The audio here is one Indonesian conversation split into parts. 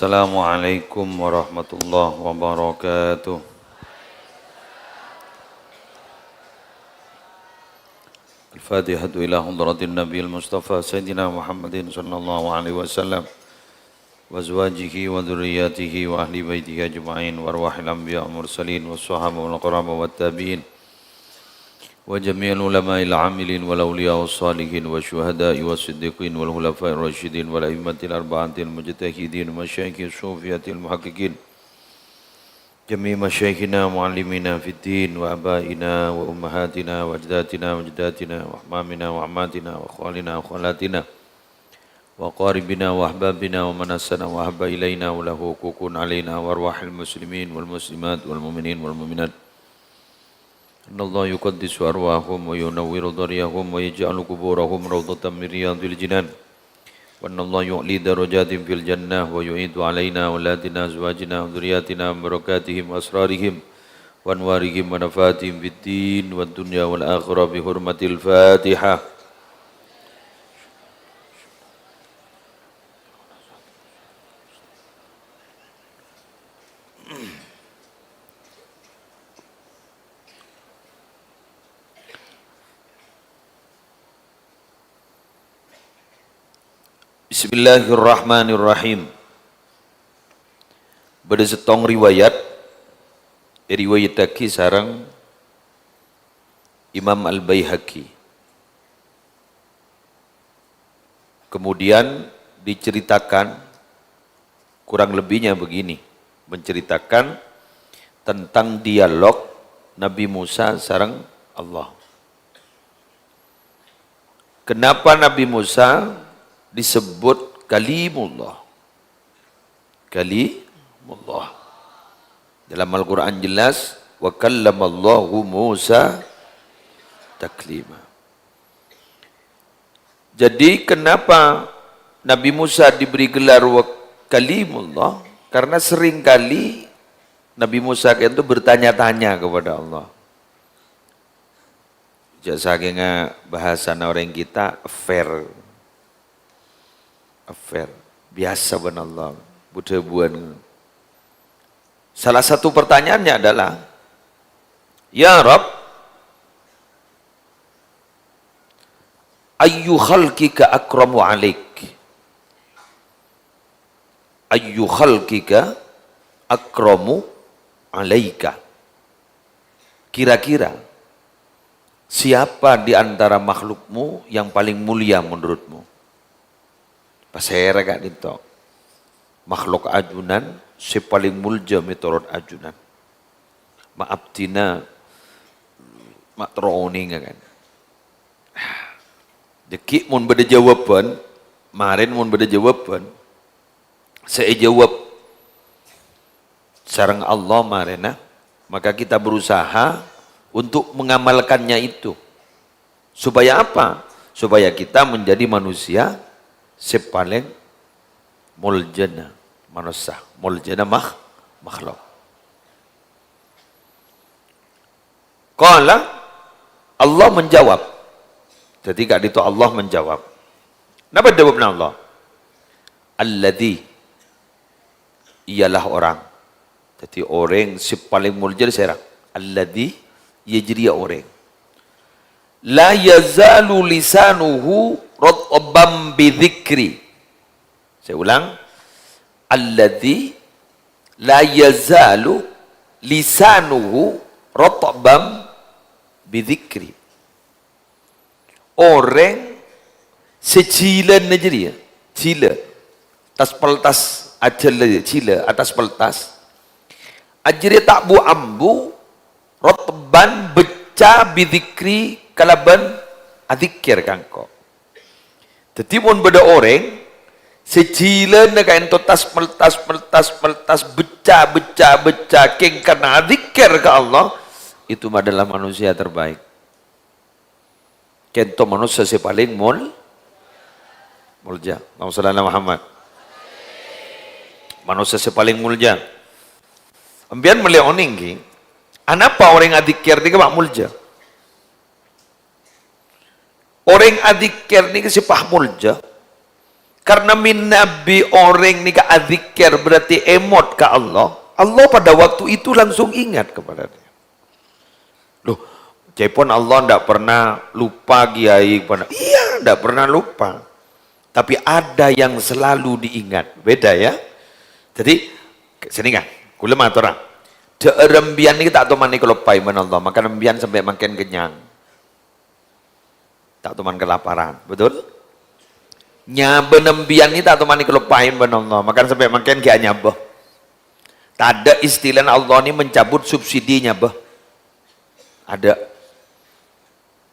Assalamualaikum warahmatullahi wabarakatuh. Al-Fatihatu ila hadratin Nabi al-Mustafa Sayyidina Muhammadin sallallahu alaihi wasallam wa azwajihi wa dhurriyyatihi wa ahli baitihi ajma'in wa arwahil anbiya wal mursalin was sahaba wal qurama wat tabi'in wa jami'il ulama'il 'amilin wal awliya was salihin wa syuhada'i was siddiqin wal khulafa'ir rasyidin wal a'immatil arba'atil mujtahidin masyayikh sufiyatil muhaqqiqin jami' masyayikhina muallimina fid din wa abaina wa ummahatina wa ajdatina wa jaddatina wa ahmamina wa ammatina wa khwalina wa khwalatina wa qaribina wa ahbabina wa manassana wa ahba ilaina wa lahu hukukun alaina wa arwahil muslimin wal muslimat wal mu'minin wal mu'minat. Innallaha yuqaddisu arwahum wa yunawwiru dhariyahum wa yaj'alu quburahum rawdatan min riyadil jinan. Wa innallaha yu'li darajatin fil jannah wa yu'idu alaina auladina azwajina wa dzurriyyatina barakatihim wa asrarihim wa anwarihim wa nafatihim fid din wad dunya wal akhirah bi hurmatil Fatihah. Bismillahirrahmanirrahim. Berdasarkan riwayat taki sarang Imam Al-Baihaqi. Kemudian diceritakan kurang lebihnya begini, menceritakan tentang dialog Nabi Musa sarang Allah. Kenapa Nabi Musa disebut kalimullah? Kalimullah. Dalam Al-Quran jelas, wa kallamallahu Musa taklima. Jadi kenapa Nabi Musa diberi gelar wa kalimullah? Karena seringkali Nabi Musa itu bertanya-tanya kepada Allah. Saking bahasa orang kita affair biasa benar Allah buat-buat. Salah satu pertanyaannya adalah, ya Rabb, ayyu khalqika akramu alaik? Ayyu khalqika akramu alaika? Kira-kira siapa di antara makhlukmu yang paling mulia menurutmu? Pasera kak dito. Makhluk ajunan si paling mulja miturut ajunan. Maabtina matroni kan. Deki mun beda jawaban, marin mun beda jawaban. Saya jawab sareng Allah marena, maka kita berusaha untuk mengamalkannya itu. Supaya apa? Supaya kita menjadi manusia sepaling muljana manusia, muljana makhluk. Qala, Allah menjawab. Ketika itu Allah menjawab. Napa jawabnya Allah? Alladzi, ialah orang. Jadi orang sepaling muljana serang. Alladzi, yajri orang. La yazalu lisanuhu ratban bidzikri. Saya ulang. Alladzi la yazalu lisanuhu ratban bidzikri. Orang secilan aja dia. Cila. Tas peltas aja cila atas peltas. Ajri tak bu ambu ratban beca bidzikri kalaban adzikir kangko. Jadi mun beda orang secilan kain tas peltas beca keng karena adzikir ke Allah, itu adalah manusia terbaik. Kento manusia si paling mulja. Allahumma Muhammad. Manusia si paling mulja. Ambian meleoning ki. Anapa orang adzikir ni kemak mulja? Orang adzikir ni kesipah mulja Karena min nabi orang ni ka adzikir berarti emot ke Allah. Allah pada waktu itu langsung ingat kepada dia. Loh, cepon Allah ndak pernah lupa kiai kepada. Iya, ndak pernah lupa. Tapi ada yang selalu diingat. Beda ya. Jadi sini kan, kula matur. Rembian ini tak teman kelopai men Allah, makan rembian sampai makin kenyang. Tak teman kelaparan, betul? Nyabe rembian ini tak teman kelopai men Allah, makan sampai makin gak nyabah. Tak ada istilah Allah ini mencabut subsidinya, bah. Ada.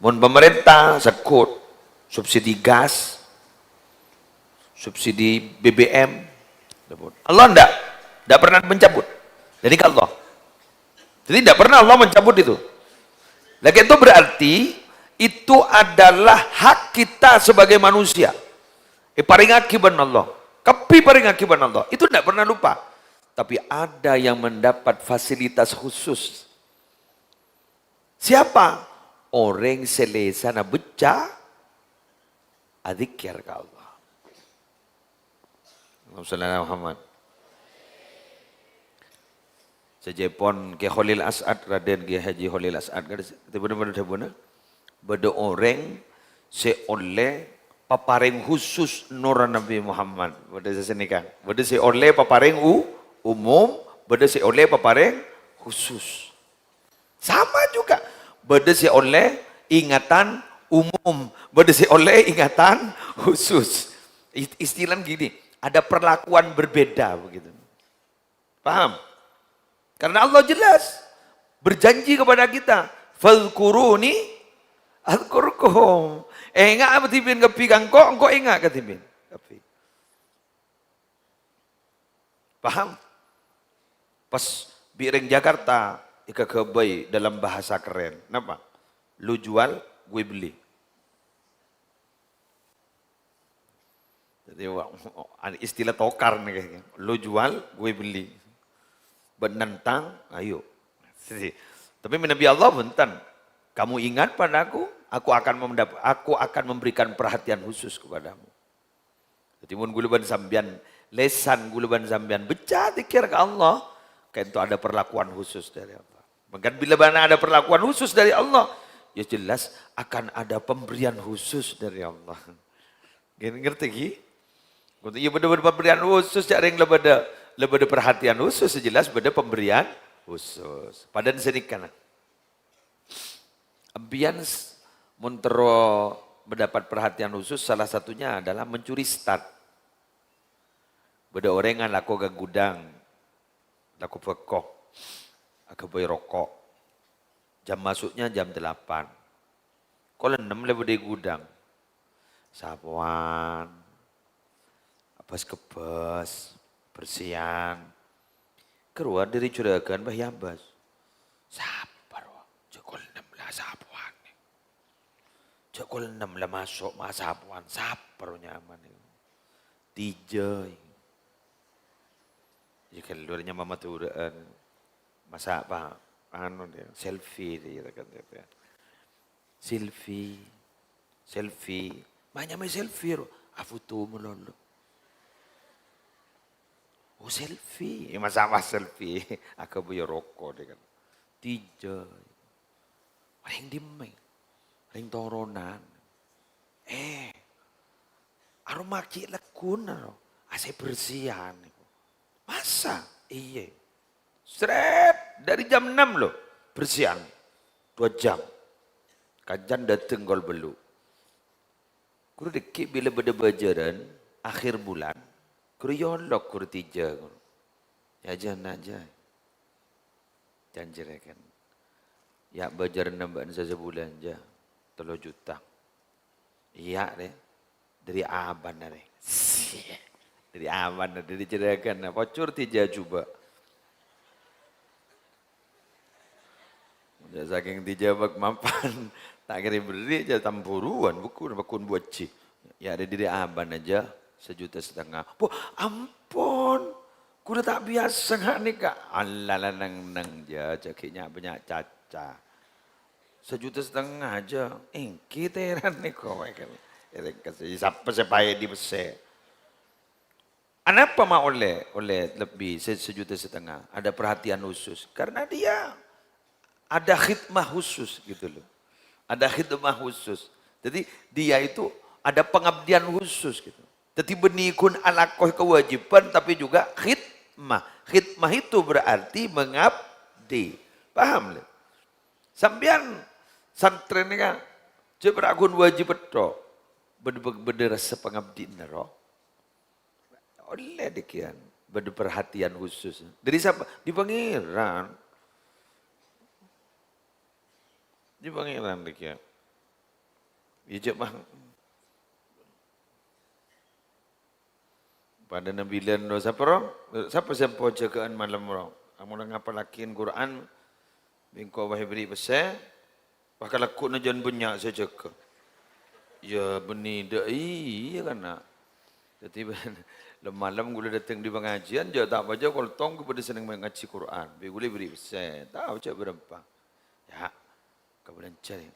Mun pemerintah sekut subsidi gas, subsidi BBM. Allah enggak pernah mencabut. Jadi Allah. Jadi tidak pernah Allah mencabut itu. Lagi itu berarti itu adalah hak kita sebagai manusia. Paring akibat Allah. Kepi paring akibat Allah. Itu tidak pernah lupa. Tapi ada yang mendapat fasilitas khusus. Siapa? Orang selesana beca adzikir ke Allah. Allahumma Muhammad. Sejepon ke Khalil As'ad Raden ke Haji Khalil As'ad benar-benar beda orang seoleh paparing khusus nur Nabi Muhammad beda sesenika beda seoleh paparing umum beda seoleh paparing khusus sama juga beda seoleh ingatan umum beda seoleh ingatan khusus istilah gini ada perlakuan berbeda begitu paham? Karena Allah jelas berjanji kepada kita, "Fadhkuruni adzkurkum." Enggak betibin kepi kangko, engko enggak ketibin kepi. Paham? Pas biring Jakarta, ika kebai dalam bahasa keren. Kenapa? Lu jual, gue beli. Jadi istilah tokar nih kayaknya. Lu jual, gue beli. Benentang, ayo. Tapi Nabi Allah bentan. Kamu ingat padaku, aku akan memberikan perhatian khusus kepadamu. Jadi mun guluban sambian, lesan guluban sambian, beca dikir ke Allah, kayak itu ada perlakuan khusus dari Allah. Maka bila mana ada perlakuan khusus dari Allah, ya jelas akan ada pemberian khusus dari Allah. Ngerti ki? Iya benar-benar pemberian khusus, cara yang lebih perhatian khusus sejelas pada pemberian khusus. Padahal sedikit. Ambience Montero mendapat perhatian khusus salah satunya adalah mencuri start. Beda orang yang laku ke gudang, laku pekok, aku boy rokok. Jam masuknya jam 8. Kalau 6 lebih di gudang. Sapuan, kebas, bersihan, keluar dari curagan bahyabas. Sabar, cekol 6 lah sapuan. Cekol 6 lah masuk sapuan, sabar nyaman. Dijay. Jika luarnya mama turun, masa apa? Anu dia, selfie dia kata. Selfie. Banyak main selfie, afutu melulu. Oh selfie, masa selfie. Aku punya rokok dia kan. Tiga. Orang dimai, orang toronan. Aroma kik lekun, asai bersihan. Masa? Iya. Seret dari jam 6 loh bersihan. 2 jam. Kajan dateng gol belu. Kuru dekik bila beda bajaran akhir bulan. Kuru yolok kuru tija. Ya jangan aja. Janjir kan. Ya bajaran nambahan sebulan aja. 3 juta. Iya deh. Dari aban deh. Dari aman dari jerakan. Pocur tija coba. Saking dijawab mampan. Tak kira beri aja tampuruan. Bukan buat cik. Ya ada diri aban aja. 1,5 juta. Bu ampun. Kuda tak biasa nggak nih kak. Allah nang aja. Cakiknya banyak caca. 1,5 juta aja. Kita heran nih kok. Siapa sepaya di besar. Kenapa mau oleh lebih 1,5 juta? Ada perhatian khusus. Karena dia ada khidmah khusus gitu loh. Ada khidmah khusus. Jadi dia itu ada pengabdian khusus gitu. Jadi benikun alakoh kewajiban tapi juga khidmah. Khidmah itu berarti mengabdi. Paham lho? Sambian santren ini kan coba akun wajib betul. Bener sepengabdi nero. Oleh dekian. Berperhatian khusus. Dari siapa? Di pangeran. Di pangeran dekian. Ijab mah. Pada Nabi Lian siapa orang? Siapa siapa jagaan malam orang? Kamu nak ngapalakin Quran, bingkau wahai beri besar, bakal aku najan banyak saja ke. Ya benih dah, iya kan nak. Jadi malam gula datang di pengajian, dia tak baca kalau tong kepada senang mengaji Quran. Begule beri besar, tak baca berapa. Ya, kau boleh cari.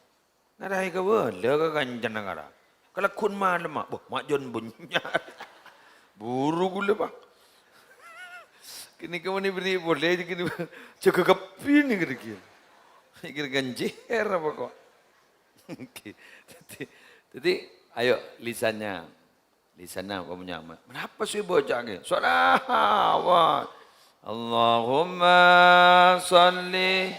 Narai kau boleh kau kanjan negara. Kalau kun malam mak, mak jon banyak. Buru gula pak. Kini kamu ni beri boleh, kini jaga kapi ni kira-kira. Kira ganjir apa kok? Jadi, ayo lisannya kamu nyaman. Kenapa sih bocah ni? Salawat. Allahumma salli.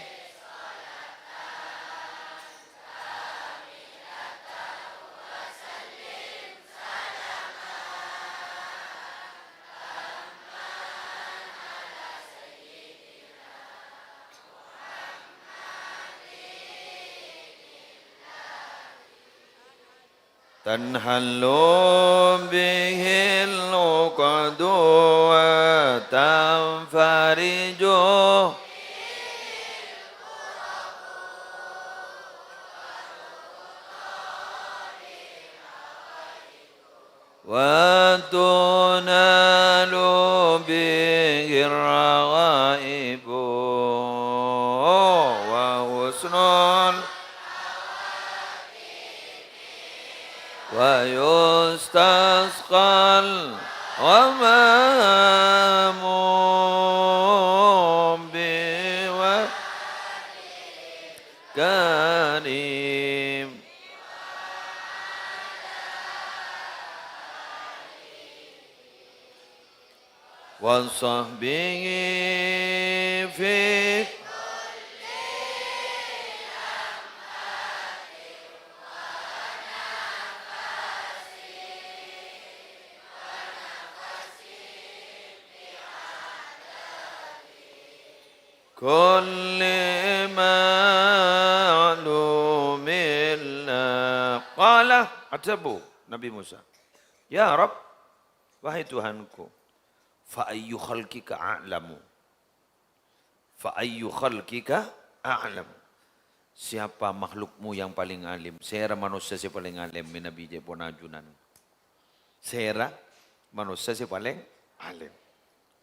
Tanhallu bihil uqadu wa tanfariju wa tunalu bihir ghaibu wa husnul wa yustasqal ghamamum biwa karim wa sahbihi fi kulli ma'lumillah. Qala atabu Nabi Musa. Ya Rabb, wahai Tuhanku, fa ayyu khalqika a'lamu. Fa ayyu khalqika a'lamu. Siapa makhlukmu yang paling alim? Saya manusia si paling alim min Nabi Jeponajunan. Saya manusia si paling alim.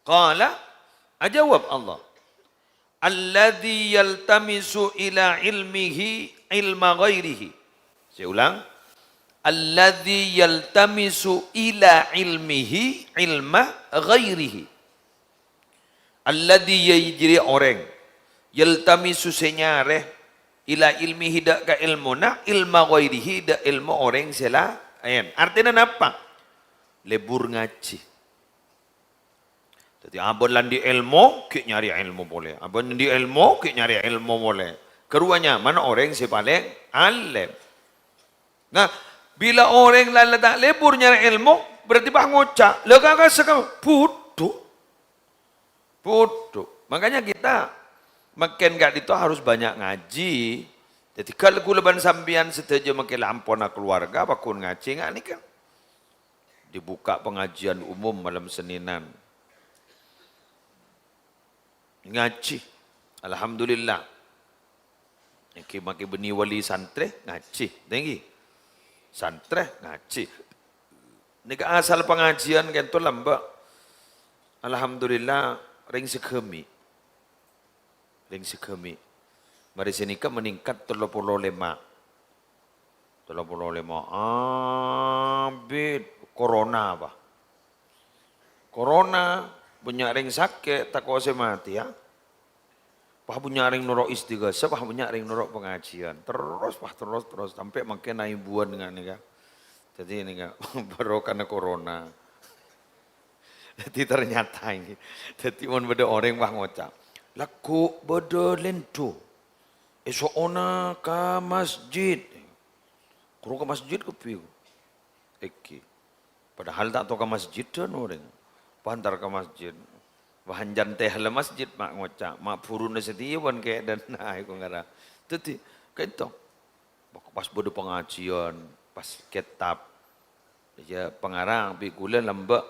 Qala ajawab Allah. Alladhi yaltamisu ila ilmihi ilma ghairihi. Saya ulang. Alladhi yaltamisu ila ilmihi ilma ghairihi. Alladhi yajri orang. Yaltamisu senyare ila ilmihi dak ka ilmuna ilma ghairihi dak ilmu orang sela ayan. Artinya apa? Lebur ngaji. Jadi abon landi ilmu, kita nyari ilmu boleh. Abon landi ilmu, kita nyari ilmu boleh. Keduanya, mana orang si paling alim. Nah, bila orang lain tak lebur nyari ilmu, berarti bah ngocak. Lega sekarang, bodoh. Makanya kita, makin gak itu harus banyak ngaji. Jadi kalau kuleban sambian setuju makin lampona keluarga, apa kun ngaji nggak nih kan? Dibuka pengajian umum malam Seninan. Ngaji, alhamdulillah. Yang maki beni wali santre ngaji, tinggi. Santre ngaji. Nika asal pengajian kan tu lambak. Alhamdulillah ring sekemi. Mari sini kan meningkat 35. Abid corona apa? Corona, bunyaring sakit, tak kau mati ya. Pah bunyaring nurok istighosa, pah bunyaring nurok pengajian. Terus, sampai makin naibuan dengan ini kan. Jadi ini kan, baru karena corona. Jadi ternyata ini, jadi mon beda orang wah ngocap. Laku beda lento, esok ona ke masjid. Kuru ke masjid ke piu. Eki. Padahal tak tahu ke masjid dan orang. Pantar ke masjid. Bahan janteh le masjid mak ngocak, mak purun setiawan kayak dan naik ko ngara. Jadi kaito. Pas bodo pengajian, pas kitab. Ya pengarang pikulan lembek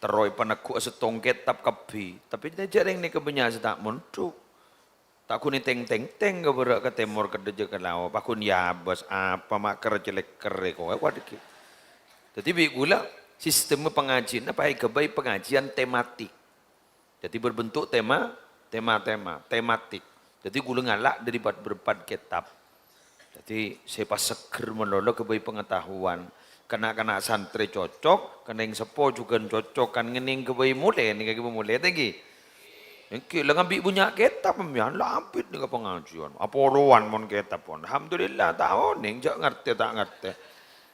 teroy panaku setong kitab kapi. Tapi dia jarang ni kebenya setak muntuk. Tak kuni teng ke berak ke timur ke deje ke lawa. Pakun ya bos apa mak kerjelek kere ko wadiki. Jadi pikulah sistem pengajian apa kebai pengajian tematik. Jadi berbentuk tematik. Jadi gula ngalak dari berempat kitab. Jadi saya pas seger melolo kebai pengetahuan. Kena santri cocok, kena yang sepo juga cocok. Kan ngening kebai mulai, nih kaki mulai lagi. Oke, lah ngambil punya kitab pemian, lampit nih ke pengajian. Apa rowan mon kitab pun. Alhamdulillah tahu nih, tak ngerti.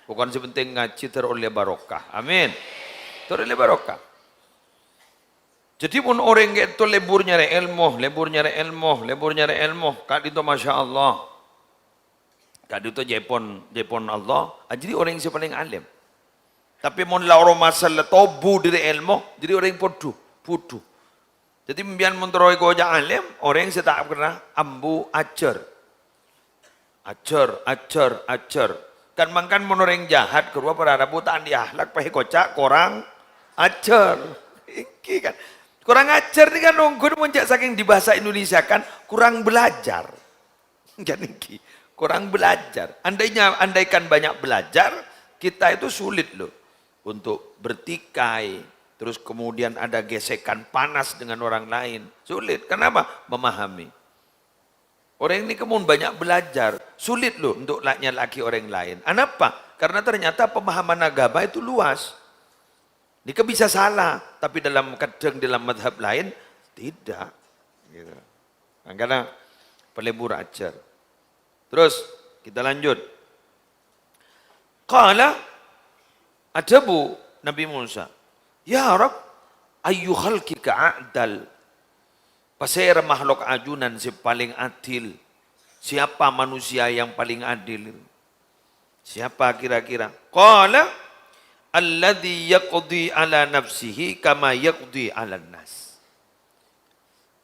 Bukan sepenting ngaji teroleh barokah. Amin. Teroleh barokah. Jadi pun orang itu lebur nyari ilmu. Kak itu Masya Allah. Kak itu Jepon Allah. Jadi orang yang paling alim. Tapi mun la orang masalah tobu dari ilmu, jadi orang yang pudu. Jadi mbian mun teroi goja alim, orang yang tak pernah ambu ajar. Kan mangkan mun orang jahat keluar pada rabutan di ahlak pahe kocak korang ajar. Iki kan. Kurang ajar nih kan nunggu menjak saking di bahasa Indonesia kan kurang belajar. Jadi kurang belajar. Andaikan banyak belajar, kita itu sulit loh untuk bertikai. Terus kemudian ada gesekan panas dengan orang lain. Sulit. Kenapa? Memahami. Orang ini kemudian banyak belajar. Sulit loh untuk nyalaki orang lain. Kenapa? Karena ternyata pemahaman agama itu luas. Ini bisa salah, tapi dalam madhab lain tidak. Gitu. Karena pelebur ajar. Terus kita lanjut. Qala adabu Nabi Musa. Ya Rab, ayu khalqika a'dal. Pasir makhluk ajunan si paling adil. Siapa manusia yang paling adil? Siapa kira-kira? Qala alladzi yaqdi ala nafsihi kama yaqdi ala nas.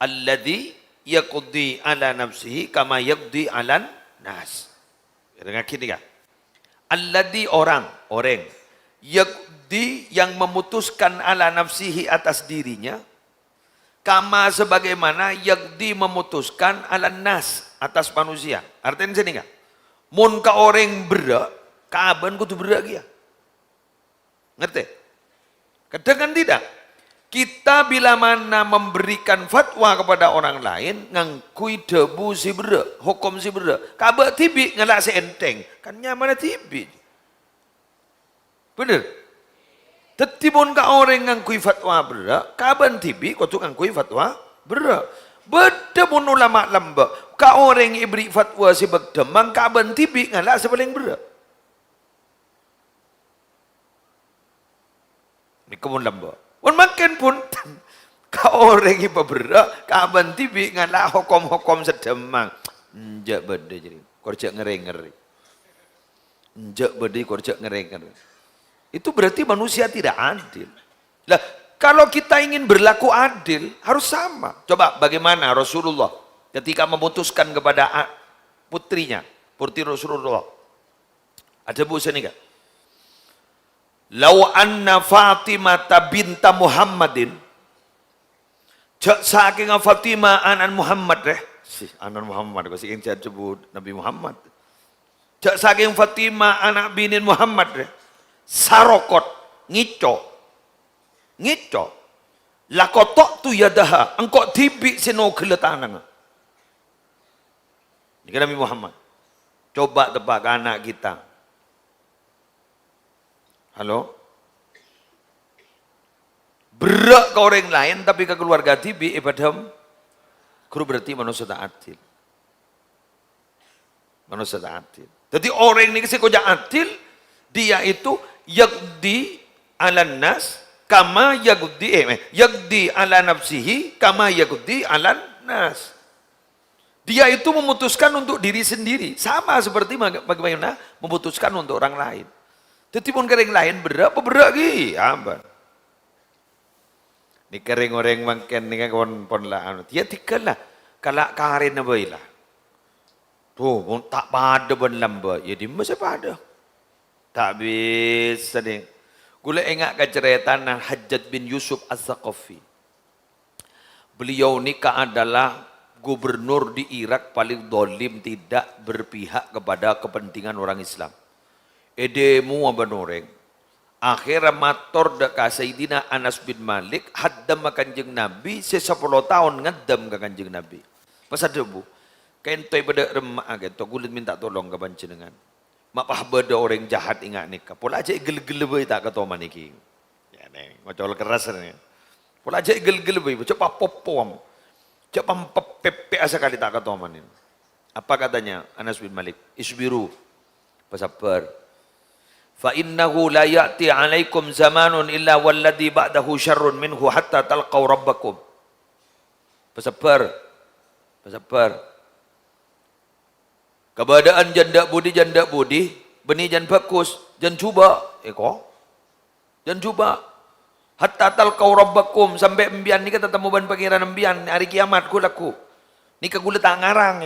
Alladzi yaqdi ala nafsihi kama yaqdi ala nas. Dengar kini kan? Alladzi orang yaqdi yang memutuskan ala nafsihi atas dirinya kama sebagaimana yaqdi memutuskan ala nas atas manusia. Artinya sini kan? Mun ka orang berak, kaaban kudu berak dia. Ngerti? Kadang tidak. Kita bila mana memberikan fatwa kepada orang lain, ngangkui debu si bere, hukum si bere. Kabak tibi ngelak seenteng. Kan nyaman tibi. Bener? Tetibun ka orang ngangkui fatwa bere, kaban tibi kau tu ngangkui fatwa bere. Beda pun ulama lembek. Ka orang ibri fatwa si begdemang, kaban tibi ngelak sepaling bere. Ini kemun lamba. Pun makin pun kau orang ibu berak, kaban tibi ngalah hukum sedemang. Njak beda jadi, korjak ngeri. Njak beda korjak ngeri. Itu berarti manusia tidak adil. Lah, kalau kita ingin berlaku adil harus sama. Coba bagaimana Rasulullah ketika memutuskan kepada putrinya, putri Rasulullah. Ada bu sini enggak? Lau anna Fatimah binta Muhammadin. Cak saking Fatimah anan Muhammad anan Muhammad ko saking sebut Nabi Muhammad. Cak saking Fatimah anak binin Muhammad sarokot ngico. Lakotok tu yadaha engkau tibi sino geletanang. Ini Nabi Muhammad. Coba tebak anak kita. Halo? Berak ke orang lain tapi ke keluarga tibi ibadam guru berarti manusia tak adil. Manusia tak adil. Jadi orang ini sih koja adil, dia itu yagdi ala nas kama yagdi ala nafsihi kama yagdi ala nas. Dia itu memutuskan untuk diri sendiri, sama seperti bagaimana memutuskan untuk orang lain. Jadi pun kering lain berak lagi, apa? Ni kering orang mangken ni kan pon lah, dia tikel lah, kalak karin apa ilah. Tuh, tak pada pun lamba, ya di masa pada. Tak bisa ni. Gula ingat ke cerita Hajjaj bin Yusuf Az-Zaqafi. Beliau ni adalah gubernur di Irak paling dolim, tidak berpihak kepada kepentingan orang Islam. Edemu apa noreng. Akhirnya mator deka Sayyidina Anas bin Malik haddam kanjeng Nabi 10 tahun ngedam ke kanjeng Nabi. Pas ada bu, kentoy pada remak gitu, gulit minta tolong ke panjenengan. Mapah beda orang jahat ingat nikah. Pola aja gel-gel bae tak kata maniki. Ya neng, ngocol keras ni. Pola aja gel-gel bae, coba popom. Coba pepe asa kali tak kata manin. Apa katanya Anas bin Malik? Isbiru. Bersabar. Fa innahu la ya'ti 'alaikum zamanun illa walladhi ba'dahu syarrun minhu hatta talqaw rabbakum. Bersabar. Bersabar. Keadaan janda budi, benih jan bagus, jan cuba, jan cuba. Hatta talqaw rabbakum, sampai embian ni kata temu ban pangeran embian hari kiamat ku laku. Ni ka gula tak ngarang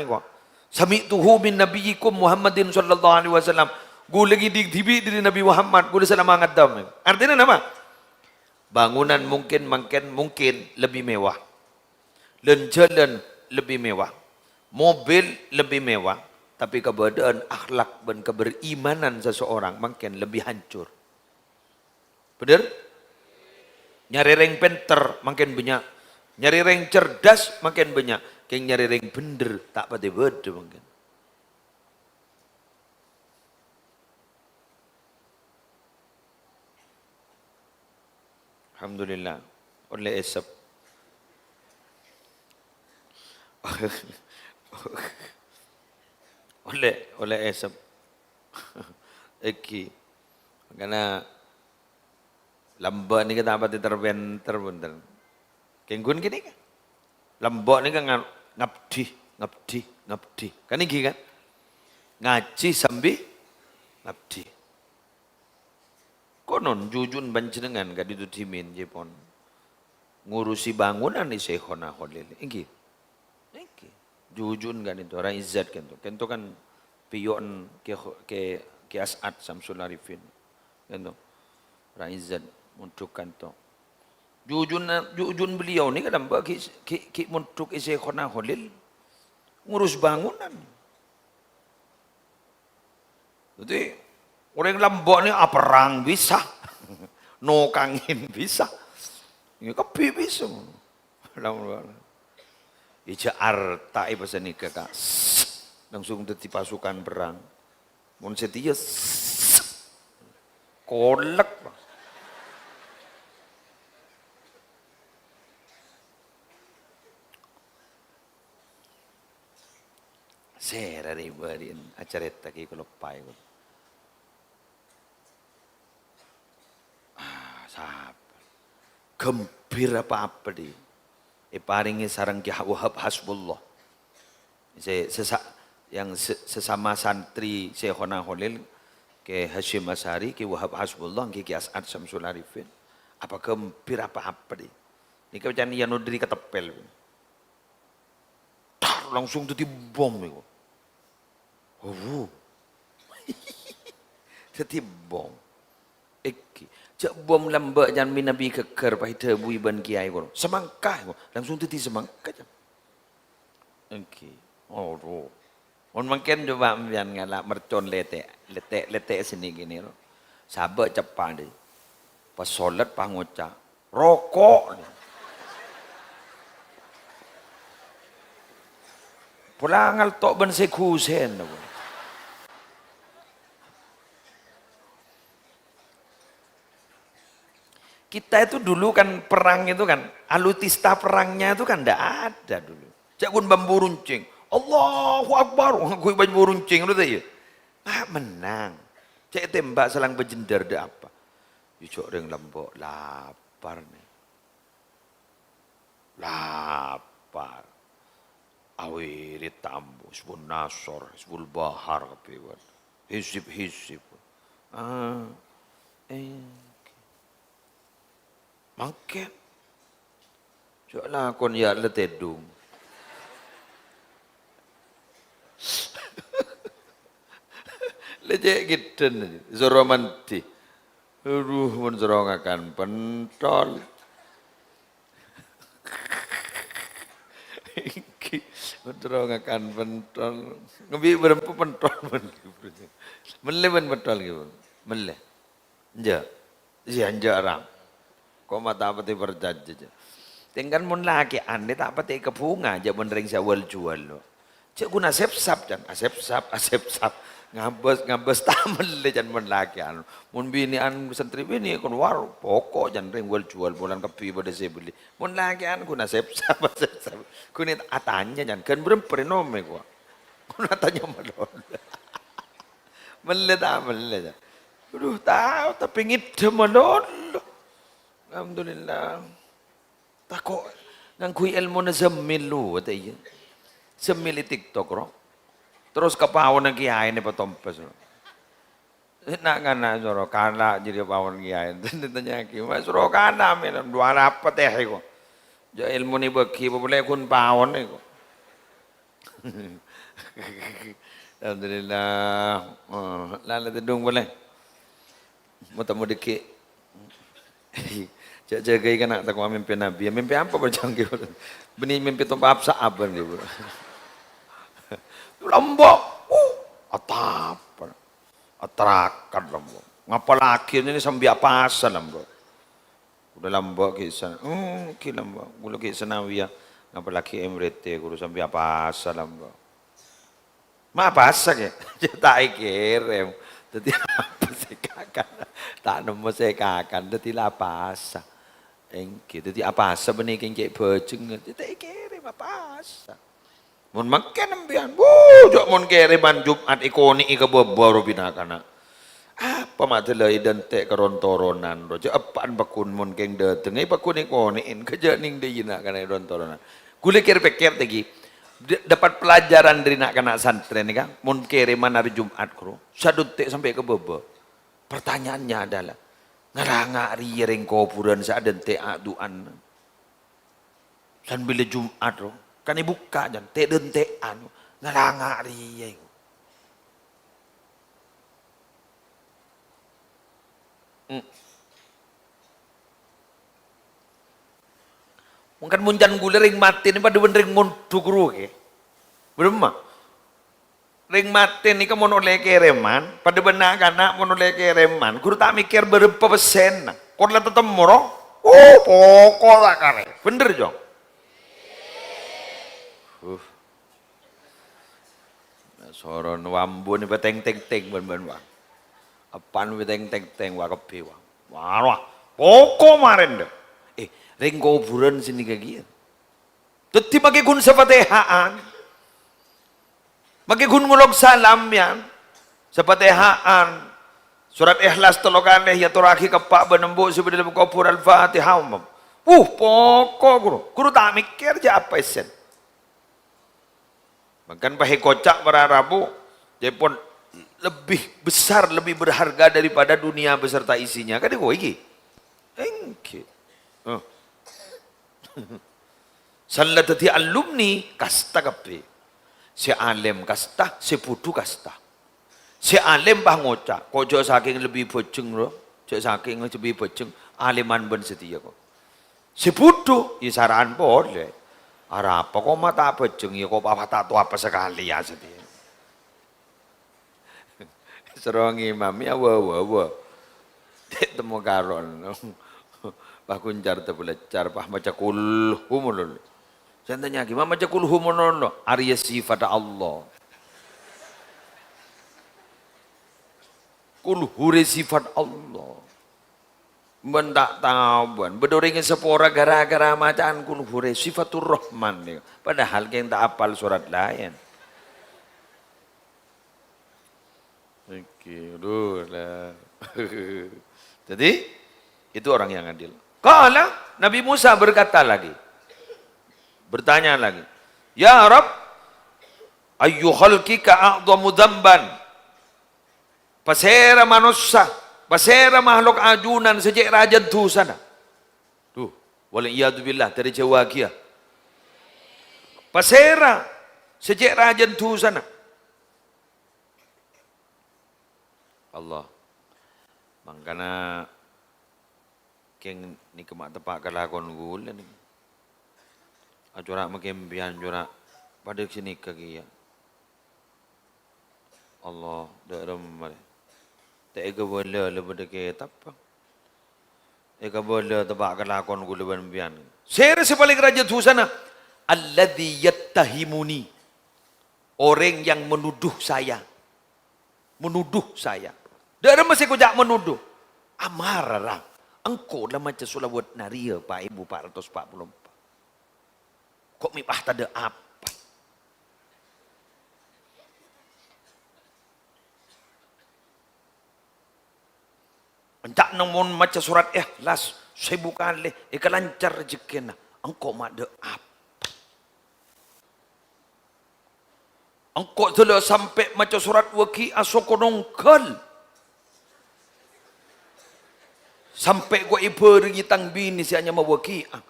Sami'tuhu min nabiyyikum Muhammadin sallallahu alaihi wasallam. Gue lagi di TV dari Nabi Muhammad, gue udah mangat dam. Artinya apa? Bangunan mungkin lebih mewah. Jalan lebih mewah. Mobil lebih mewah. Tapi keadaan akhlak dan keberimanan seseorang mungkin lebih hancur. Benar? Nyari reng penter makin banyak. Nyari reng cerdas makin banyak. Kayak nyari reng bener tak pada beda mungkin. Alhamdulillah, oleh esap. oleh esap. Eki. Karena lamba ni kita apa terbenter bunter. Kenggun gini kan? Lamba ni kan ngabdi. Kan ini kan? Ngaji sambil ngabdi. Konon jujun panjenengan ka ditu dimin jepon ngurusi bangunan di Syekhona Khalil iki jujun kan itu orang izzat kan itu kan pion ke As'ad Samsul Arifin kan orang izzat untuk kan to jujun beliau ni kadang ki untuk Syekhona Khalil ngurus bangunan jadi orang lambok ni perang bisa, nokangin bisa, ini kepi bisa. Ija arta iba sa nikah langsung teti pasukan perang. Mon setia kolak. Sera ribarin acareta ki kelopai ko. Gembira apa di paringi sarang Ki Wahab Hasbullah yang sesama santri Syekhona Khalil ke Hashim Asy'ari Ki Wahab Hasbullah Ki As'ad Samsul Arifin apa gembira apa di ini kebacan yang nudri ketepel langsung tuh dibom itu jadi bom cak bom lambak jangan minabi keker pada bui ban kiai ko semangkah ko langsung teti semangkah jam on mungkin coba ambian ngala mercon letek sini gini lo sabar cepat deh pas solat pangoca rokok pulangal tok ban sekusen Kita itu dulu kan perang itu kan, alutista perangnya itu kan ndak ada dulu. Jakun bambu runcing, Allahu Akbar, gue bambu runcing itu ya. Menang. Cek tembak selang bejendar de apa? Yujok ring lembok lapar nih. Lapar. Awirit tambu, Hizbun Nasor, Hizbul Bahar kepiwan. Hizib. Mangke. Soalnya kon ya letedung. Lecek gitu nih, zoromanti. Aduh, menzorongakan pentol. Menzorongakan pentol. Ngebi berempu pentol. Mele pentol gitu. Mele. Ja. Iya orang. Kok mata apa ti berjanji. Tinggal mun laki ane tak apa ti kebunga aja menering sawal jual lo. Cek guna asep-sap dan asep-sap. Ngabes tamen le jan mun laki anu. Mun bini an santri bini kon war pokok jan ring wal jual bulan kepi pada saya beli. Mun laki an guna asep-sap. Kuni atanya jan kan berempe nome gua. Kun atanya malon. Mele jan. Aduh tahu tapi ngide malon. Alhamdulillah. Tako ngangkui ilmu na zemil lu ata iya. Zemil di TikTok ro. Terus kapawan ng kiyain ni patompes ro. Na nga na soro kana jadi kapawan kiyain. Tanya ki, "Mas ro kana men dua rapat eh ko." Jo ilmu ni beki boleh kun pawon ko. Alhamdulillah. Lala tedung boleh. Mau deki. Jaga ikan nak takwa mimpi Nabi. Mimpi apa berjangkau? Benih mimpi tumpah apa aban dia. Lombok, atap, atrakan lombok. Ngapa laki ini sambil apa asal lombok? Udah lombok kisah, lombok. Gula kisah Nawiyah. Ngapa laki emrete guru sambil apa asal lombok? Ma apa asal ya? Tak kirim. Jadi apa sih kakak? Tak nemu saya kakak. Jadi apa asal? Engke, jadi apa asa benih kengke bejeng, jadi kirim apa asa. Mun makan nembian, jok mun kiriman Jumat ikoni ika baru binakana. Apa matelai dan tek kerontoronan, roja apaan bakun mun keng dateng, bakun ikoniin kerja ning de nak kana rontoronan. Gule pikir tegi, dapat pelajaran dari nak kana santren kan, mun kiriman hari Jumat kro, sadut tek sampai ke bebo. Pertanyaannya adalah, ngaranga riring kuburan sa aden te aduan. San bila Jumat ro, kan ibuka jan te den te anu ngaranga riring. Mungkin muncan gula ring mati ni pada ring montu guru ke. Berema. Ring mati ni kamu oleh kereman, pada benar kana mau oleh kereman, guru tak mikir berapa persen. Kau lihat tetemu roh, pokok lah kare, bener jong. Soron wambu ni beteng teng ben wah, apaan beteng teng wah kepi wah, pokok maren deh. Ring kuburan sini kagian. Teti pakai kun sepatehaan. Maki kun ngulog salam yan. Sepatehaan. Surat Ikhlas tolokan ya turaki kepak benembu sebelum dalam kubur al-Fatihah umum. Pokok guru. Guru tak mikir aja apa isen. Bahkan pakai kocak berarabu. Dia pun lebih besar, lebih berharga daripada dunia beserta isinya. Kan gue iki. Engke. Salah tadi alumni kasta kape. Si alim kasta, si putu kasta. Si alim bah ngocak, kojo saking lebih bejeng loh, cek saking lebih bejeng, aliman ben setia kok. Si putu, isaran boleh. Ara apa kok mata bejeng ya kok apa tato apa sekali ya setia. Serong imam ya wah. Temu karon. Pak kuncar tebelecar, pak maca kulhum lho. Saya tanya gimana maca kulhum lho? Arya sifat Allah. Kulhure sifat Allah. Ben tak tahu ben. Bedoringin sepora gara-gara macaan kun hure sifatur rahman nih. Padahal yang tak apal surat lain. Oke, lah. Jadi itu orang yang adil. Kala Nabi Musa berkata lagi. Bertanya lagi. Ya Rab, ayyu khalqika a'dhamu dhanban. Pasera manusia, pasera makhluk ajunan sejak raja tu sana. Tuh, waliyadzubillah dari Jawa kia. Pasera sejak raja tu sana. Allah. Mangkana keng ni kemak tepak kalakon gula ni. Ajurak makembian jurak pada sini kaki ya. Allah dak ramai. Tak ega bola lepada ke tapang. Ega bola tepak kalakon gula ban-bian. Saya sebalik raja tu sana. Alladhi yattahimuni. Orang yang menuduh saya. Menuduh saya. Dak masih kujak menuduh. Amarah. Engkau lah macam sulawat naria Pak Ibu 444. Kok mipah tak ada apa? Encak namun macam surat ikhlas. Saya bukan leh. Ika lancar rezeki na. Engkau mak ada apa? Engkau telah sampai macam surat waqi'ah sokonongkal. Sampai gua ibu ringi tang bini si hanya mau waqi'ah.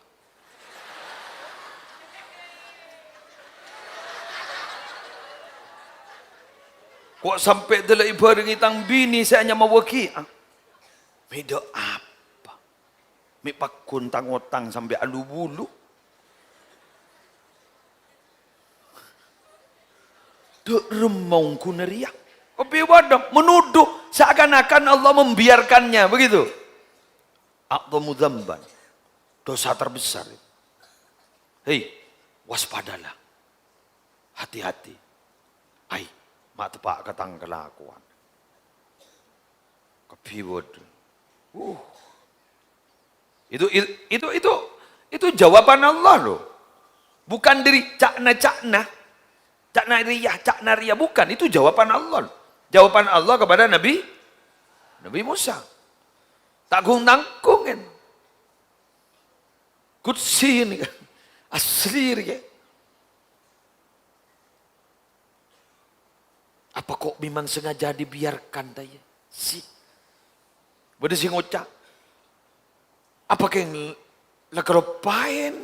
Kok sampai telah ibu ringi tang bini si hanya mau waqi'ah. Beda apa? Mi pakun tang-otang sampai alu bulu. Dek remong kuneriak. Tapi wadah menuduh seakan-akan Allah membiarkannya begitu. A'dhamu dzamban. Dosa terbesar. Hei, waspadalah. Hati-hati. Hai, mak tepak katang kelakuan. Kepiwod. Itu jawaban Allah loh. Bukan dari cakna ria, bukan. Itu jawaban Allah. Jawaban Allah kepada Nabi Musa. Tanggung-tanggung kan. Kutsi ini kan. Asli kan. Apa kok memang sengaja dibiarkan tanya? Si. Bada si ngocak. Apa yang lekelopain?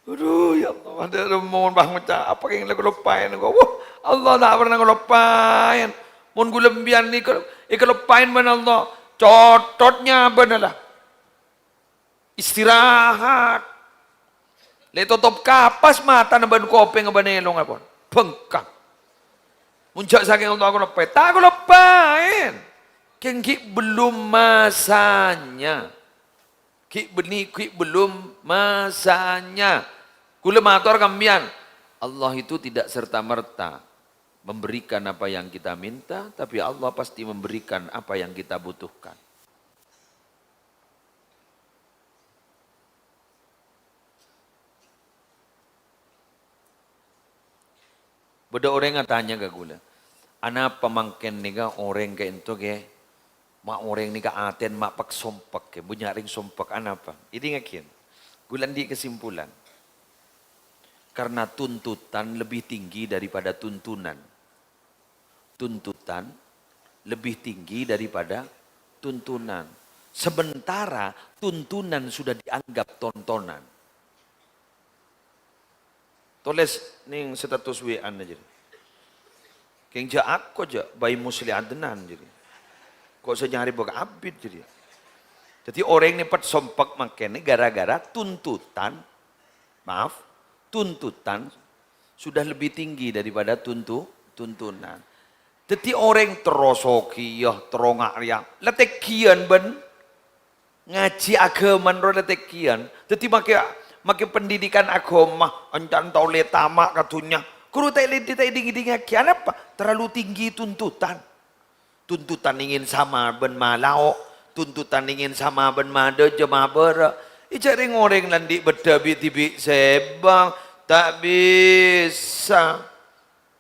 Aduh ya Allah. Ada mohon bah ngocak. Apa yang lekelopain? Allah tak pernah ngelopain. Mun gulembian ni ikelepain mana Allah. Cototnya benalah. Istirahat. Le tutup kapas mata na ban kopeng banelong apon. Bengkak. Muncak saking Allah aku lepain. Tak aku lepain. Kengki belum masanya. Ki belum masanya. Kula matur kambian. Allah itu tidak serta-merta memberikan apa yang kita minta, tapi Allah pasti memberikan apa yang kita butuhkan. Beda orang yang tanya ke gula, ana pemangken nika orang ke itu ke, mak orang nika aten mak pak sompak ke, punya ring sompak ana apa? Ini ngakin, gula di kesimpulan, karena tuntutan lebih tinggi daripada tuntunan. Tuntutan lebih tinggi daripada tuntunan. Sementara tuntunan sudah dianggap tontonan. Tulis ning status WA aja. Keng ja aku aja bayi musli adnan jadi. Kok senyari bok abid jadi. Jadi orang ini pat sompak makene gara-gara tuntutan. Maaf, tuntutan sudah lebih tinggi daripada tuntunan. Jadi orang terosokiyah, terongak-riak. Letekian ben. Ngaji agama letekian. Jadi makin pendidikan agama. Encan tau letamak katunya. Kuru tak ding-ding apa? Terlalu tinggi tuntutan. tuntutan ingin sama ben malau, tuntutan ingin sama ben mada jemaah ber. Ijari ngoreng landi berdabi tibi sebang tak bisa.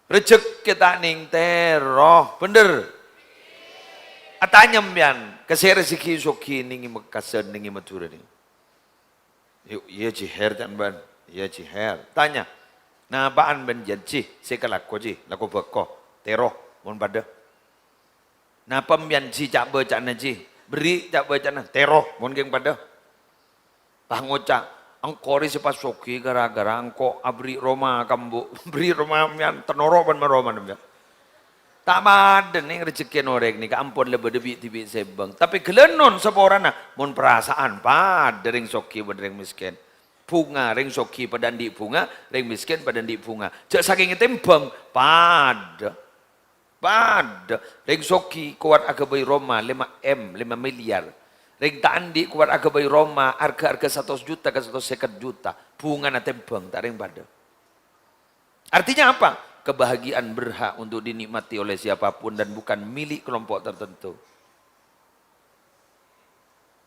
Rezeki tak ning teroh, bener. Atanyam yan, kasi rezeki soki ningi makasan ningi matura ni. Yuk, iya ciher tan ban, iya ciher. Tanya, nah baan ben janji, sekalako ji, lako beko, teroh, mon pada. Nah pembian ji cak baca ji, beri cak baca na, teroh, mon geng pada. Pangoca, angkori sepas soki gara-gara angko abri Roma kambu, beri Roma mian tenoro ban Roma namanya. Tak ada nih rezeki norek nih, ampun lebih debi tibi sebang. Tapi kelenon seorang mon perasaan pada ring soki pada ring miskin. Bunga ring soki pada di bunga, ring miskin pada di bunga. Cak saking tembang pada ring soki kuat agabai Roma 5 miliar. Ring tandi kuat agabai Roma harga 100 juta ke 150 juta. Bunga na tembang tak ring pada. Artinya apa? Kebahagiaan berhak untuk dinikmati oleh siapapun dan bukan milik kelompok tertentu.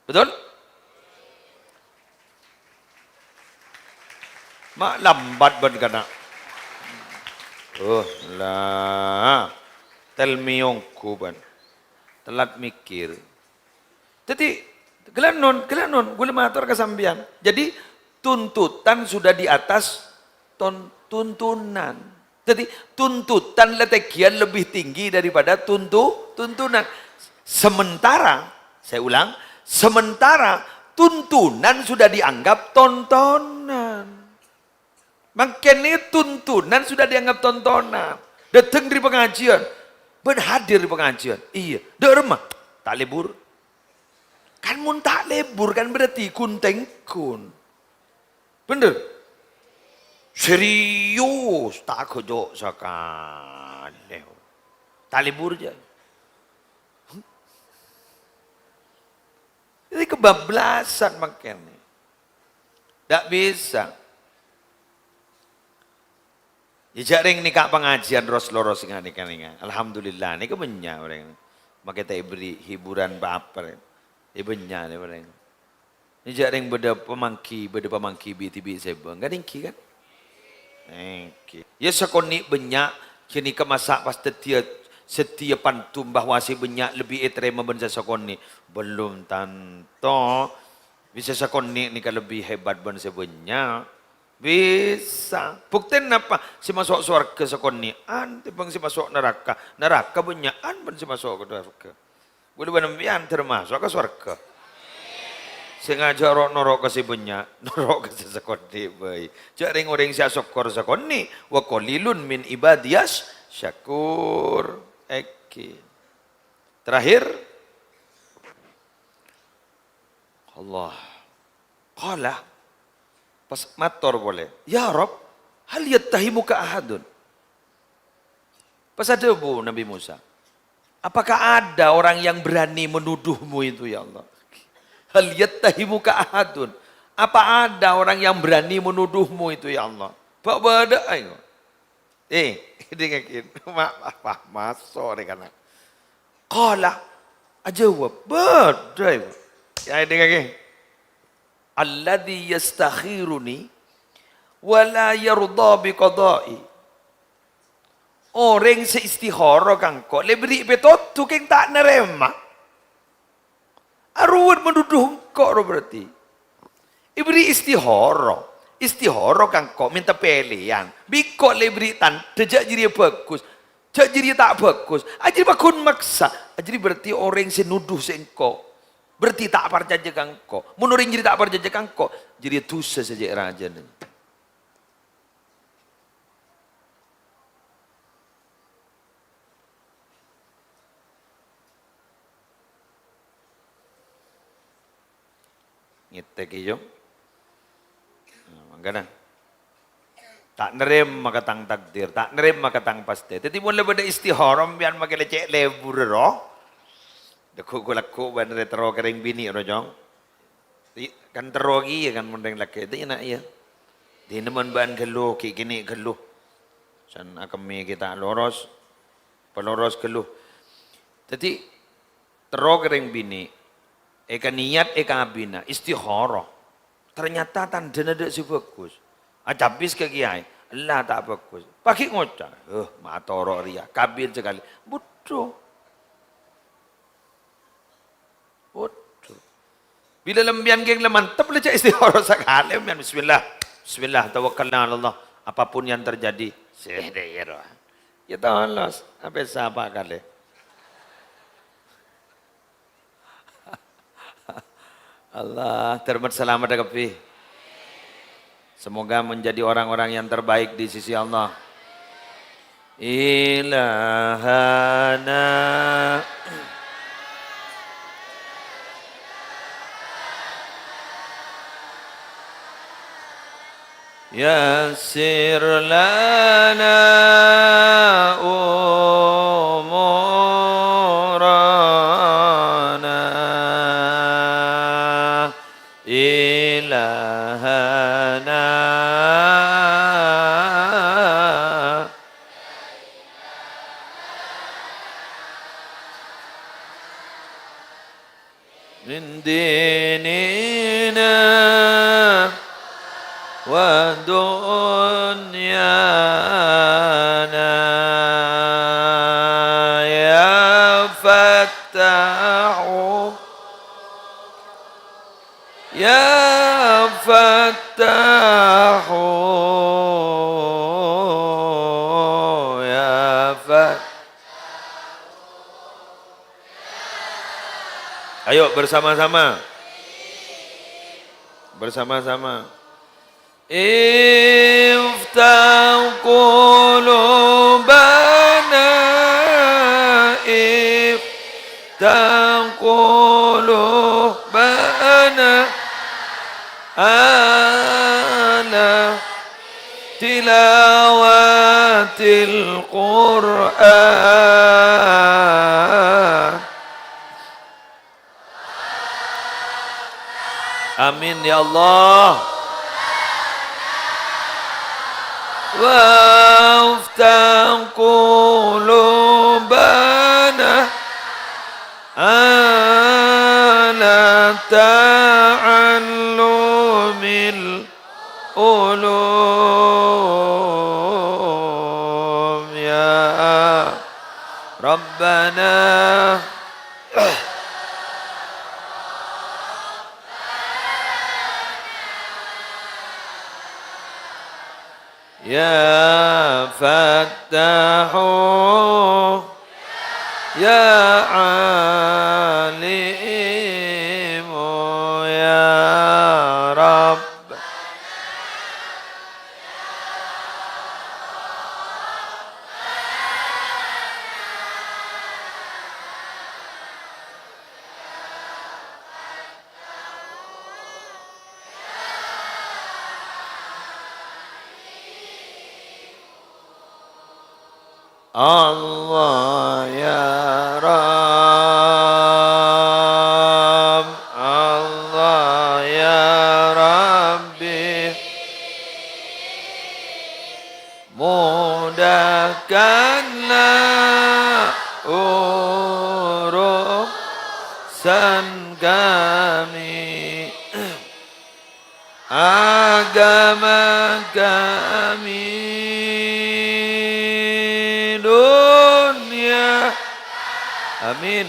Betul? Mak lambat berkata. Oh lah. Telmiongku ban. Telat mikir. Jadi kelanon, gula matur kesambian. Jadi tuntutan sudah di atas tuntunan. Jadi tuntutan letekian lebih tinggi daripada tuntunan. Sementara, saya ulang, sementara tuntunan sudah dianggap tontonan. Makanya tuntunan sudah dianggap tontonan. Datang di pengajian, berhadir di pengajian. Iya, dah remah, tak libur. Kan mun tak libur kan berarti kunteng kun. Bener? Serius tak kejok sekali. Tak libur je. Jadi kebablasan makanya. Tak bisa. Ya ring ni kak pengajian ros-loros ingat. Alhamdulillah ni kebenyak orang. Maka tak beri hiburan baper. Ibenya ni orang. Ni ring beda pemangki BTB sebang. Kan ingki kan? Okay. Ya sekoni banyak kini kemasak pas setia pantum bahwa si banyak lebih etrema benza sekoni belum tanto bisa sekoni ni kan lebih hebat benza banyak bisa buktiin apa si masuk surga sekoni tipang si masuk neraka banyak pun si masuk ke neraka boleh benar termasuk ke surga. Sengaja norok kasi banyak, norok kasi sakoni bay. Jaring orang siya syukur sakoni, wa qalilun min ibadiyas syakur. Eki. Terakhir, Allah. Qala, pas mator boleh. Ya Rob, hal yattahimuka ahadun. Pas ada bu Nabi Musa. Apakah ada orang yang berani menuduhmu itu ya Allah? Hal yattahimuka ahadun. Apa ada orang yang berani menuduhmu itu ya Allah? Pak bada ayo. Dengakin. Mak masuk ni kan. Qala ajawab bada. Ya dengakin. Alladhi yastakhiruni wa la yarda bi qada'i. Orang seistihara kangko le beri betot tu keng tak nerema. Arwad menuduh engkau berarti. Ibri istihara. Istihara kan kau minta pilihan. Bikok lebri tan. Tejak jadi bagus. Tejak jadi tak bagus. Ajri bakun maksa. Ajri berarti orang yang senuduh seengkau. Berarti tak percaya kan kau. Menurut jadi tak percaya kan kau. Jadi dosa saja raja ni. Ngitek iyo. Mangga tak nerem maka tang takdir, tak nerem maka tang pasti. Tadi mun lebih ada istiharam biar makin lecek lebur roh. Deku gulaku ban retro kering bini roh jong. Kan terogi ya kan mundeng laki. Itu enak ya. Di nemen ban geluh kini geluh. San akami kita loros, peloros geluh. Jadi terokering bini, eka niat eka abina istikharah. Ternyata tandanya tidak si bagus. Ajabis ke kiai, lah tak bagus. Pakai ngocah, matoro ria, kabir sekali. Bodoh. Bodoh. Bila lembian geng lemantap boleh istikharah sekali. Bismillah, Bismillah, tawakkalna ala Allah. Apapun yang terjadi, sedaya. Ya Allah, apa siapa kali? Allah, terima selamat kapi. Semoga menjadi orang-orang yang terbaik di sisi Allah. Ilahana Yassir lana umurana ilahana min dinina wa dunyana ya fattahu ya fattahu ya fattahu. Ayo bersama-sama. Bersama-sama. Iftah qulubana Iftah qulubana Ana tilawatil Qur'an. Amin ya Allah. Waftah qulubana ala ta'allumil ulum ya Rabbana. Ya Fattahu Ya Alimu Ya Rabb. Allah ya Rabb, Allah ya Rabbi, mudahkanlah urusan kami, agama kami, dunia. Amin.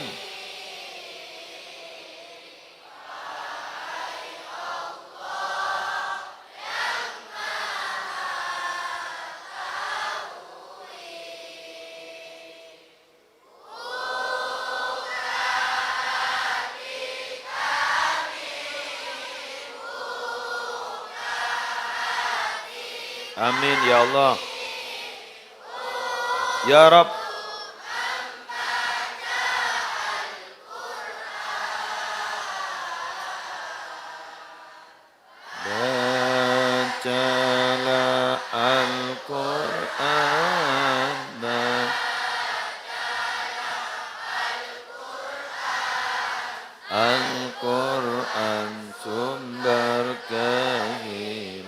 Amin ya Allah. Ya Rabb. Bacalah Al-Quran. Al-Quran sumber kehidupan.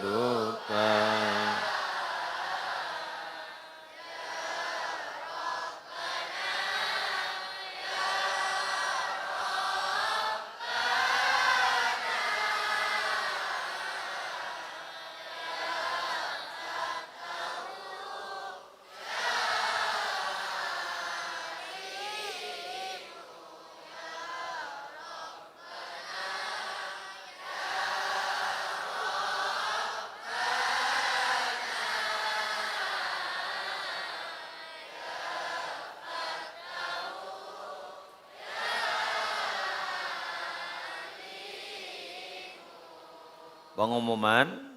Pengumuman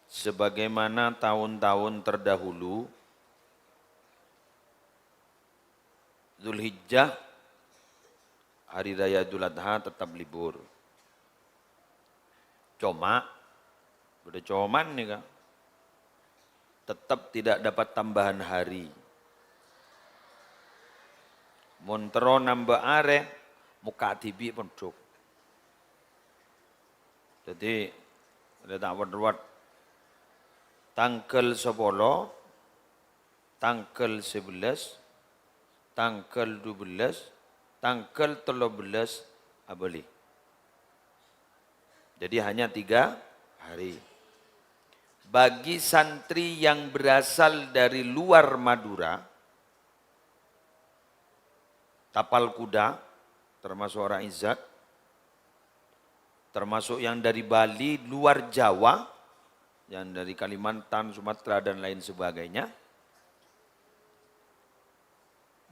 sebagaimana tahun-tahun terdahulu, Zulhijjah, Hari Raya Idul Adha tetap libur. Cuma, udah coman nih kan, tetap tidak dapat tambahan hari. Montero nambah are, muka tibi pun cuk. Jadi, ada tak berbuat tanggal 10, tanggal 11, tanggal 12, tanggal 13 abali. Jadi hanya 3 hari. Bagi santri yang berasal dari luar Madura, tapal kuda, termasuk orang Izzat, termasuk yang dari Bali, luar Jawa, yang dari Kalimantan, Sumatera, dan lain sebagainya.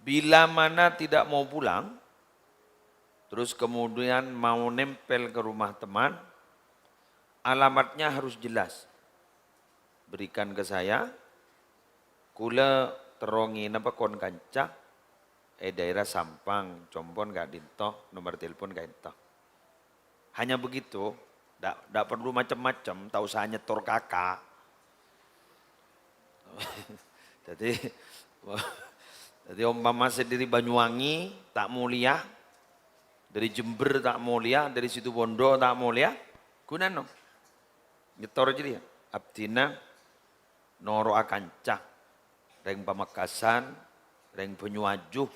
Bila mana tidak mau pulang, terus kemudian mau nempel ke rumah teman, alamatnya harus jelas. Berikan ke saya, kula terongi napa kon kanca, daerah Sampang, Combon gak dintoh, nomor telepon gak dintoh. Hanya begitu, tidak perlu macam-macam, tak usah nyetor kakak. Jadi umpama sendiri Banyuwangi tak mulia, dari Jember tak mulia, dari Situbondo tak mulia, gunano. Nyetor aja dia. Abdina, Noro Akanca, Reng Pamekasan, Reng Banyuajuh,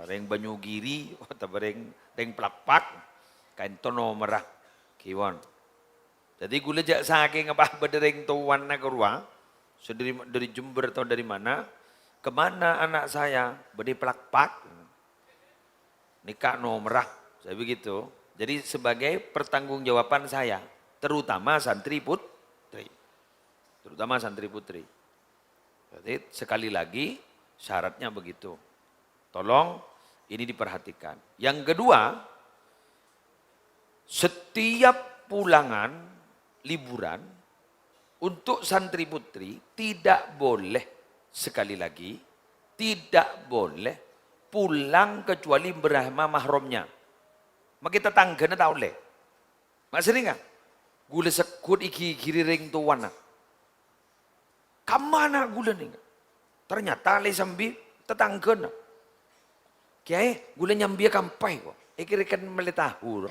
Reng Banyugiri, Reng Pelapak, kain tono merah, kiwan. Jadi gula jak saking apa bedereng tuan nak keluar, dari Jember atau dari mana, kemana anak saya, beri Pelapak, nikah no merah, saya begitu. Jadi sebagai pertanggungjawaban saya, terutama santri putri, Jadi sekali lagi syaratnya begitu. Tolong ini diperhatikan. Yang kedua, setiap pulangan liburan untuk santri putri tidak boleh, sekali lagi, tidak boleh pulang kecuali bersama mahramnya. Maka kita tanggana tak boleh. Mak sering kan? Gula sekut iki kiri ring tuan. Kamana gula nih? Ternyata le sambil tetanggana. Kiai gula nyambi kampai kok. Iki rekan meletahu.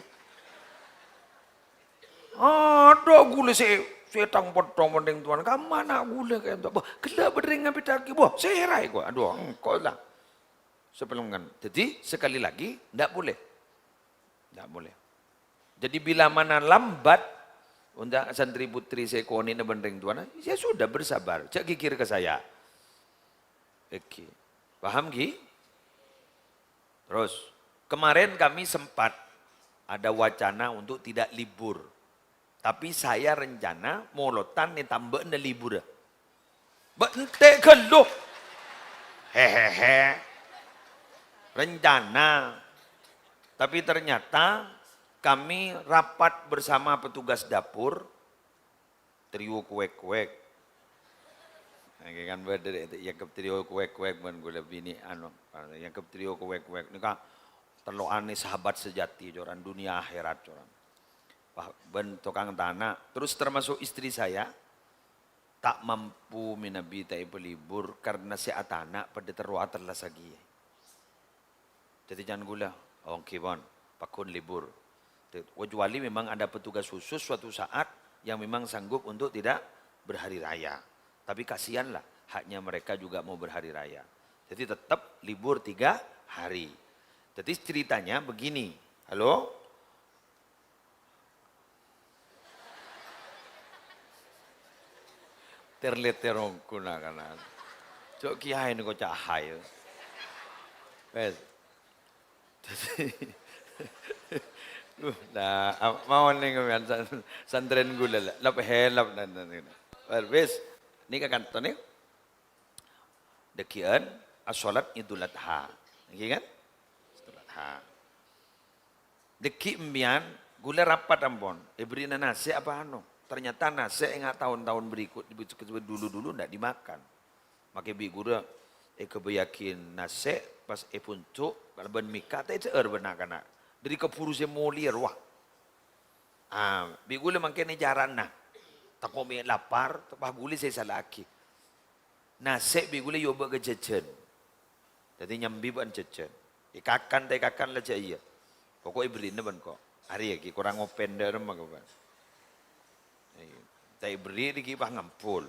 Ada gula setang potong mending tuan. Kamana gula kayak itu? Kelak berdeng ngapi taki. Serai kok. Aduh, kau lah. Sebelum kan. Jadi sekali lagi, tidak boleh. Tidak boleh. Jadi bila mana lambat, untuk santri putri saya koni na bendeng tuan, saya sudah bersabar. Cak kikir ke saya. Oke. Paham Ki? Terus, kemarin kami sempat ada wacana untuk tidak libur. Tapi saya rencana molotan ni tambah na libur. Bente keluh. Hehehe. Rencana. Tapi ternyata kami rapat bersama petugas dapur. Trio kuek-kuek. Kan berdiri yang ke trio kuek-kuek ben gue lebih ini yang ke trio kuek-kuek ni kan teloan ni sahabat sejati joran dunia akhirat joran. Ben tukang tanah, terus termasuk istri saya tak mampu minabi tak libur karena si atana pada terua terlas lagi. Jadi jangan gula, orang kibon, pakun libur. Kecuali memang ada petugas khusus suatu saat yang memang sanggup untuk tidak berhari raya. Tapi kasihanlah, haknya mereka juga mau berhari raya. Jadi tetap libur 3 hari. Jadi ceritanya begini, halo? Terlihat terong kuna kanan. Cok kiai ni kau cahaya. Wes. Nah, mau nih kalian santren gula lah, lap helap dan. Wes, ni kan kantor ni. Dekian asolat Idul Adha, kan? Idul Adha. Deki embian Gula rapat ampun. Beri nasi apa anu? Ternyata nasi enggak tahun-tahun berikut dulu-dulu ndak dimakan. Maka bi gula kebayakin nasi pas puncuk kalau ben mika teh ceur benar kana. Dari kepuru se molir wah. Bi gula mangkene jaran nah. Tako mi lapar, tapah guli saya salaki. Nasi bi gula yo be gejecen. Jadi nyambi ban cecen. Ikakan lah iya. Pokok beri ban kok. Hari ya kurang open derem mah kawan. Tai beri di kipah ngampul.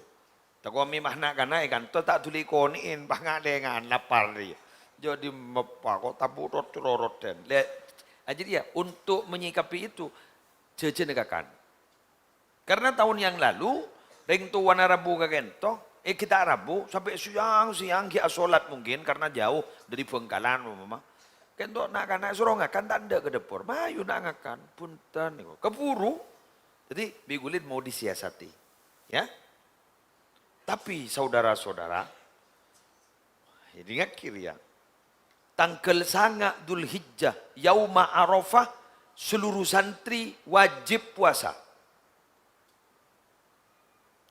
Tak kami mahna kana ikan tu tak tuli konin bah ngadengan lapar dia. Jadi mepa kok taburot roroten. Jadi dia untuk menyikapi itu jeje negakan. Karena tahun yang lalu ring tu warna Rabu kagento, kita Rabu sampai siang kita solat mungkin karena jauh dari Bengkalan mama. Kento nak kana suruh ngakan tanda ke dapur. Mayu nak ngakan punten niku. Keburu. Jadi bigulit mau disiasati. Ya. Tapi saudara-saudara, ini ngakir ya. Tanggal sanga Dzul Hijjah, Yauma Arafah, seluruh santri wajib puasa.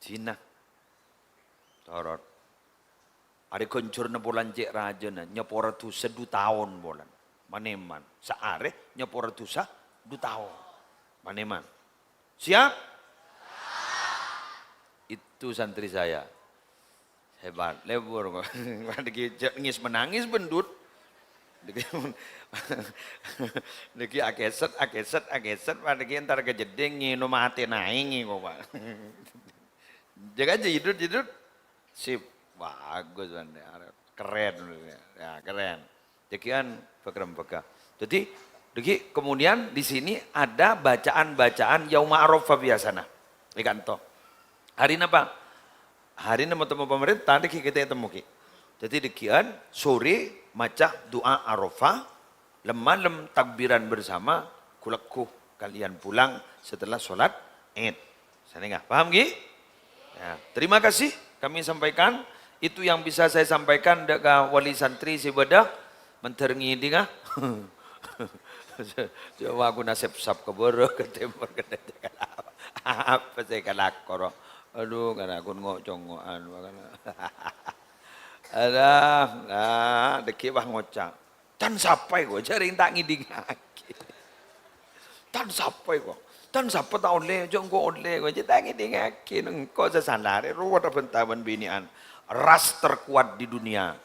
Cina. Torot. Ada kencur na bulan cek raja na, nyapora tu 2 tahun bulan. Maneman. Saare nyapora tu 2 tahun. Maneman. Siap? Itu santri saya. Hebat, lebur kok. Ngis menangis bendut. Deki akeset, padaki entar kejedeng nginum mati naingi kok Pak. Jaga aja hidup. Sip, bagus Banda. Keren. Ya, keren. Dekian bekerem-beker. Jadi, kemudian di sini ada bacaan-bacaan Yauma Arafah biasana. Ikan toh. Hari ini apa? Hari ini temu pemerintah, kita temu ki. Jadi dekian sore maca doa Arafah, lem takbiran bersama, kulakku kalian pulang setelah sholat Id. Saya enggak paham ki? Ya, terima kasih kami sampaikan. Itu yang bisa saya sampaikan dekat wali santri si Badah menterengi dingah. Coba aku nasib sap keburu ke timur ke apa saya kalakor. Aduh karena aku ngocong-ngoan ada deki bah ngocak. Tan sapai gua jaring tak ngiding lagi. Tan sapai gua. Tan sapa ta oleh jonggo oleh gua tak ngiding lagi engko sesandare ruwet bentaban binian. Ras terkuat di dunia.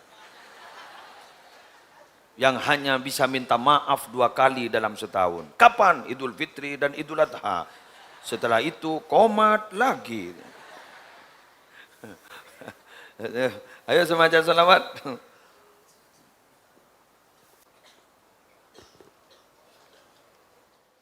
Yang hanya bisa minta maaf 2 kali dalam setahun. Kapan? Idul Fitri dan Idul Adha. Setelah itu komat lagi. Ayo semacam salawat.